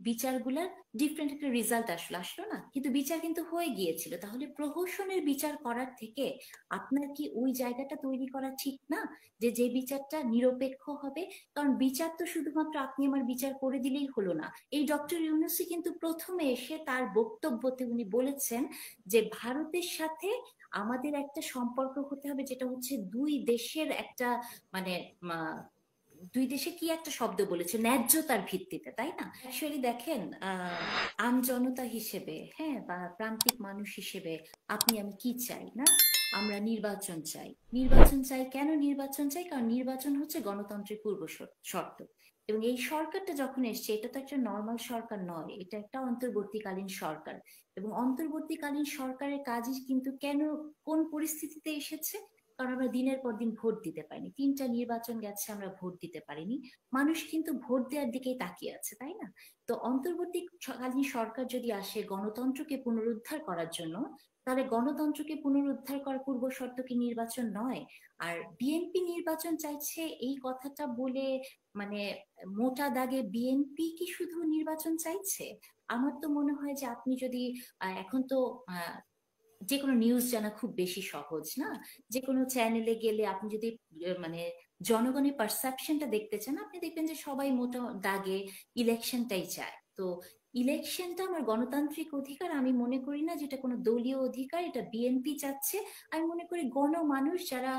বিচারগুলার different একটা result আসলো না, কিন্তু বিচার কিন্তু হয়ে গিয়েছিল। তাহলে প্রহসনের বিচার করার থেকে আপনার কি ওই জায়গাটা তৈরি করা ঠিক না, যে যে বিচারটা নিরপেক্ষ হবে? কারণ বিচার তো শুধুমাত্র আপনি আমার বিচার করে দিলেই হলো না। এই ডক্টর ইউনূসী কিন্তু প্রথমে এসে তার বক্তব্যতে উনি বলেছেন যে ভারতের সাথে আমাদের একটা সম্পর্ক হতে হবে, যেটা হচ্ছে দুই দেশের একটা মানে দুই দেশে কি একটা শব্দ বলেছে, ন্যায্যতার ভিত্তিতে, তাই না? অ্যাকচুয়ালি দেখেন, আমজনতা হিসেবে, হ্যাঁ, বা প্রান্তিক মানুষ হিসেবে আপনি আমি কি চাই না? আমরা নির্বাচন চাই। নির্বাচন চাই কেন? নির্বাচন চাই কারণ নির্বাচন হচ্ছে গণতন্ত্রের পূর্ব শর্ত। এবং এই সরকারটা যখন এসছে, এটা তো একটা নর্মাল সরকার নয়, এটা একটা অন্তর্বর্তীকালীন সরকার। এবং অন্তর্বর্তীকালীন সরকারের কাজই কিন্তু কেন, কোন পরিস্থিতিতে এসেছে? কারণ আমরা দিনের পর দিন ভোট দিতে পারিনি, 3টা নির্বাচন গেছে আমরা ভোট দিতে পারিনি। মানুষ কিন্তু ভোট দেওয়ার দিকেই তাকিয়ে আছে, তাই না? তো অন্তর্বর্তীকালীন সরকার যদি আসে গণতন্ত্রকে পুনরুদ্ধার করার জন্য, তাহলে গণতন্ত্রকে পুনরুদ্ধার করার পূর্ব শর্ত কি নির্বাচন নয়? আর বিএনপি নির্বাচন চাইছে এই কথাটা বলে মানে মোটা দাগে বিএনপি কি শুধু নির্বাচন চাইছে? আমার তো মনে হয় যে আপনি যদি এখন তো যে কোনো নিউজ জানা খুব বেশি সহজ না। যে কোনো চ্যানেলে গেলে আপনি যদি মানে জনগণের পারসেপশনটা দেখতে চান, আপনি দেখবেন যে সবাই মোটা দাগে ইলেকশনটাই চায়। তো ইলেকশনটা আমার গণতান্ত্রিক অধিকার, আমি মনে করি না যেটা কোনো দলীয় অধিকার। এটা বিএনপি চাচ্ছে। আমি মনে করি গণমানুষ যারা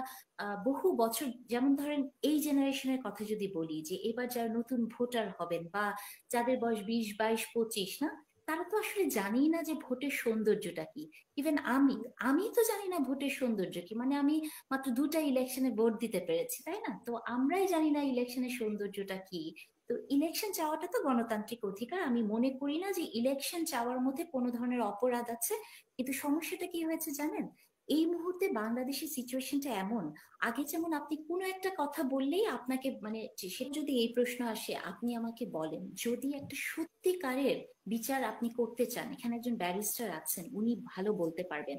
বহু বছর, যেমন ধরেন এই জেনারেশনের কথা যদি বলি, যে এবার যারা নতুন ভোটার হবেন বা যাদের বয়স 20, 22, 25 না, তারা তো আসলে জানেই না যে ভোটের সৌন্দর্যটা কি। ইভেন আমি আমি তো জানি না ভোটের সৌন্দর্য কি। মানে আমি মাত্র 2টা ইলেকশনে ভোট দিতে পেরেছি, তাই না? তো আমরাই জানি না ইলেকশনের সৌন্দর্যটা কি। তো ইলেকশন চাওয়াটা তো গণতান্ত্রিক অধিকার। আমি মনে করি না যে ইলেকশন চাওয়ার মধ্যে কোনো ধরনের অপরাধ আছে। কিন্তু সমস্যাটা কি হয়েছে জানেন? এই মুহূর্তে বাংলাদেশের সিচুয়েশনটা এমন, আগে যেমন আপনি কোনো একটা কথা বললেই আপনাকে মানে সে যদি এই প্রশ্ন আসে, আপনি আমাকে বলেন, যদি একটা সত্যিকারের বিচার আপনি করতে চান, এখানে একজন ব্যারিস্টার আছেন, উনি ভালো বলতে পারবেন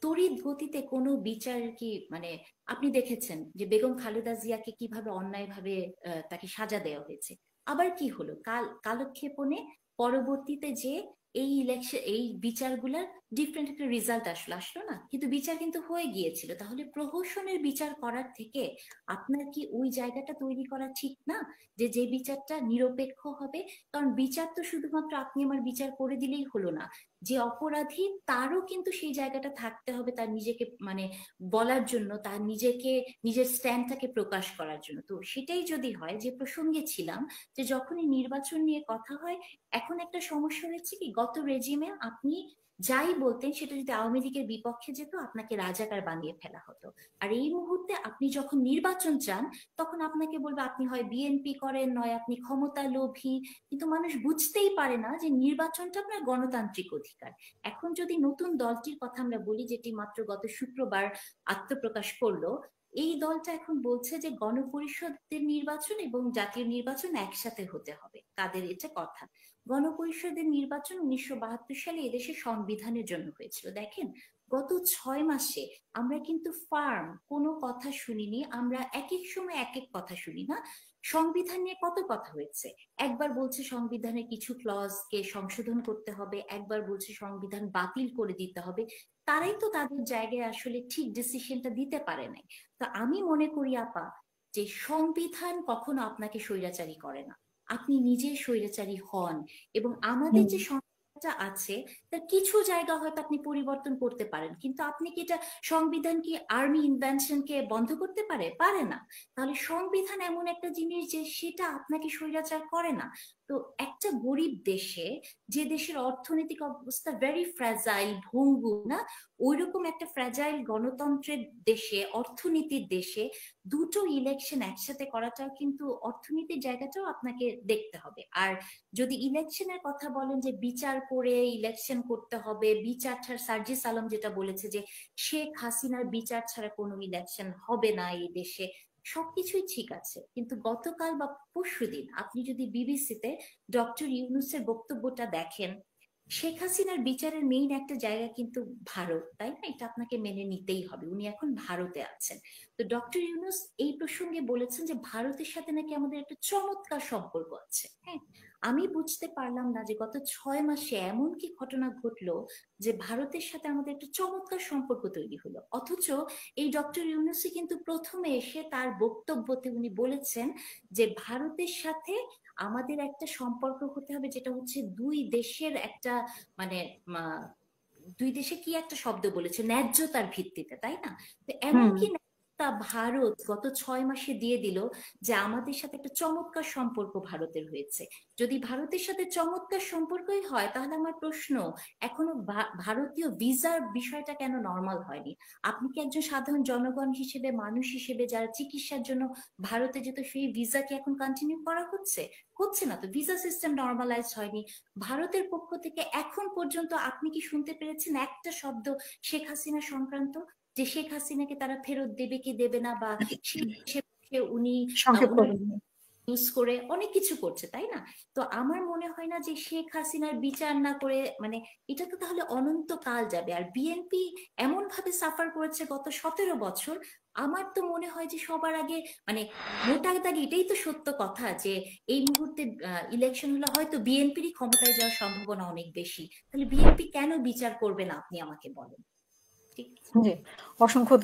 তড়িৎ গতিতে কোনো বিচার কি মানে আপনি দেখেছেন যে বেগম খালেদা জিয়াকে কিভাবে অন্যায়ভাবে তাকে সাজা দেওয়া হয়েছে। আবার কি হলো কালক্ষেপণে পরবর্তীতে যে এই ইলেকশন এই বিচারগুলার ডিফারেন্ট একটা রেজাল্ট আসলো না, কিন্তু বিচার কিন্তু হয়ে গিয়েছিল। তাহলে প্রহসনের বিচার করার থেকে আপনার কি ওই জায়গাটা তৈরি করা ঠিক না, যে যে বিচারটা নিরপেক্ষ হবে? কারণ বিচার তো শুধুমাত্র আপনি আমার বিচার করে দিলেই হলো না। যে অপরাধী তারও কিন্তু সেই জায়গাটা থাকতে হবে, তার নিজেকে মানে বলার জন্য, তার নিজেকে নিজের স্ট্যান্ডটাকে প্রকাশ করার জন্য। তো সেটাই যদি হয়, যে প্রসঙ্গে ছিলাম, যে যখনই নির্বাচন নিয়ে কথা হয়, এখন একটা সমস্যা হচ্ছে কি, গত রেজিমে আপনি যাই বলতেন সেটা যদি আওয়ামী লীগের বিপক্ষে যেত, আপনাকে রাজাকার বানিয়ে ফেলা হতো। আর এই মুহূর্তে আপনি যখন নির্বাচন চান, তখন আপনাকে বলবে আপনি হয় বিএনপি করেন, নয় আপনি ক্ষমতা লোভী। কিন্তু মানুষ বুঝতেই পারে না যে নির্বাচনটা আপনার গণতান্ত্রিক অধিকার। এখন যদি নতুন দলটির কথা আমরা বলি, যেটি মাত্র গত শুক্রবার আত্মপ্রকাশ করলো, এই দলটা এখন বলছে যে গণপরিষদের নির্বাচন এবং জাতীয় নির্বাচন একসাথে হতে হবে। তাদের এটা কথা। গণপরিষদের নির্বাচন 1972 সালে এদেশের সংবিধানের জন্য হয়েছিল। দেখেন, গত 6 মাসে আমরা কিন্তু ফার্ম কোনো কথা শুনিনি। আমরা এক এক সময় এক এক কথা শুনি না। সংবিধান নিয়ে কত কথা হয়েছে। একবার বলছে সংবিধানের কিছু ক্লজ কে সংশোধন করতে হবে, একবার বলছে সংবিধান বাতিল করে দিতে হবে। তারাই তো তাদের জায়গায় আসলে ঠিক ডিসিশনটা দিতে পারে নাই। তো আমি মনে করি আপা, যে সংবিধান কখনো আপনাকে স্বৈরাচারী করে না। আপনি নিজে স্বৈরাচারী হন। এবং আমাদের হুম। যে সংবিধানটা আছে, তার কিছু জায়গা হয়তো আপনি পরিবর্তন করতে পারেন, কিন্তু আপনি কি এটা, সংবিধান কি আর্মি ইনভেনশনকে বন্ধ করতে পারে? পারে না। তাহলে সংবিধান এমন একটা জিনিস যে সেটা আপনাকে স্বৈরাচার করে না। তো একটা গরিব দেশে, যে দেশের অর্থনৈতিক অবস্থা ভেরি ফ্র্যাজাইল, ভঙ্গুর না, ওইরকম একটা ফ্র্যাজাইল গণতন্ত্রের দেশে, অর্থনীতির দেশে, দুটো ইলেকশন একসাথে করাটাও কিন্তু অর্থনীতির জায়গাটাও আপনাকে দেখতে হবে। আর যদি ইলেকশনের কথা বলেন যে বিচার করে ইলেকশন করতে হবে, বিচার ছাড়া, সার্জিস আলম যেটা বলেছে যে শেখ হাসিনার বিচার ছাড়া কোনো ইলেকশন হবে না এই দেশে, সবকিছুই ঠিক আছে। কিন্তু গতকাল বা পরশুদিন আপনি যদি বিবিসিতে ডক্টর ইউনূসের বক্তব্যটা দেখেন, শেখ হাসিনার বিচারের মেইন একটা জায়গা কিন্তু ভারত, তাই না? এটা আপনাকে মেনে নিতেই হবে, উনি এখন ভারতে আছেন। তো ডক্টর ইউনূস এই প্রসঙ্গে বলেছেন যে ভারতের সাথে নাকি আমাদের একটা চমৎকার সম্পর্ক আছে। হ্যাঁ, আমি বুঝতে পারলাম না যে গত 6 মাসে এমন কি ঘটনা ঘটলো যে ভারতের সাথে আমাদের একটা চমৎকার সম্পর্ক তৈরি হলো, অথচ এই ডক্টর ইউনূসই কিন্তু প্রথমে এসে তার বক্তব্যতে উনি বলেছেন যে ভারতের সাথে আমাদের একটা সম্পর্ক হতে হবে যেটা হচ্ছে দুই দেশের একটা মানে দুই দেশে কি একটা শব্দ বলেছে, ন্যায্যতার ভিত্তিতে, তাই না? তো এমন হুম। কি ন্যায্যতা ভারত গত 6 মাসে দিয়ে দিল যে আমাদের সাথে একটা চমৎকার সম্পর্ক ভারতের হয়েছে। যদি ভারতের সাথে চমৎকার সম্পর্কই হয় তাহলে আমার প্রশ্ন, এখনো ভারতীয় ভিসার বিষয়টা কেন নর্মাল হয়নি? আপনি কি একজন সাধারণ জনগণ হিসেবে, মানুষ হিসেবে যারা চিকিৎসার জন্য ভারতে যেত, সেই ভিসা কি এখন কন্টিনিউ করা হচ্ছে? হচ্ছে না তো, ভিসা সিস্টেম নর্মালাইজ হয়নি। ভারতের পক্ষ থেকে এখন পর্যন্ত আপনি কি শুনতে পেরেছেন একটা শব্দ শেখ হাসিনা সংক্রান্ত, যে শেখ হাসিনাকে তারা ফেরত দেবে কি দেবে না, বা উনি সংক্ষেপ ওনার করুন। ইউজ করে অনেক কিছু করছে, তাই না? তো আমার মনে হয় না যে শেখ হাসিনার বিচার না করে, মানে এটা তো তাহলে অনন্তকাল যাবে। আর বিএনপি এমন ভাবে সাফার করেছে গত 17 বছর। আমার তো মনে হয় যে সবার আগে, মানে মোটা দাগে এটাই তো সত্য কথা যে এই মুহূর্তে ইলেকশন হলে হয়তো বিএনপিরই ক্ষমতায় যাওয়ার সম্ভাবনা অনেক বেশি। তাহলে বিএনপি কেন বিচার করবে না, আপনি আমাকে বলেন। ঠিক আছে। জি, অসংখ্য